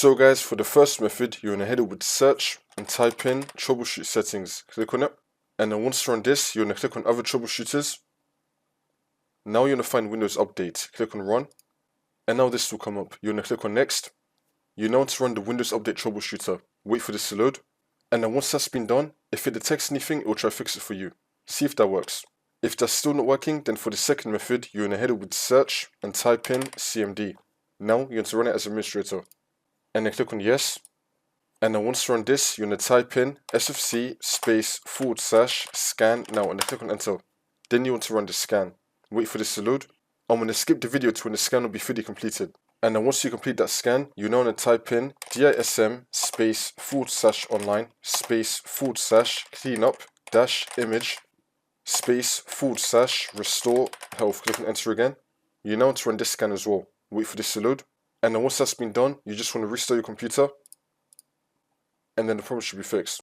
So guys, for the first method, you're going to head over to search and type in troubleshoot settings. Click on it. And then once you're on this, you're going to click on other troubleshooters. Now you're going to find Windows Update. Click on run. And now this will come up. You're going to click on next. You now want to run the Windows Update Troubleshooter. Wait for this to load. And then once that's been done, if it detects anything, it will try to fix it for you. See if that works. If that's still not working, then for the second method, you're going to head over to search and type in CMD. Now you're going to run it as administrator. And then click on yes. And then once you're on this, you're going to type in sfc /scan now and then click on enter. Then you want to run the scan. Wait for this to load. I'm going to skip the video to when the scan will be fully completed. And then once you complete that scan, you now want to type in dism /online /cleanup -image /restore health. Click on enter again. You now want to run this scan as well. Wait for this to load. And then once that's been done, you just want to restart your computer. And then the problem should be fixed.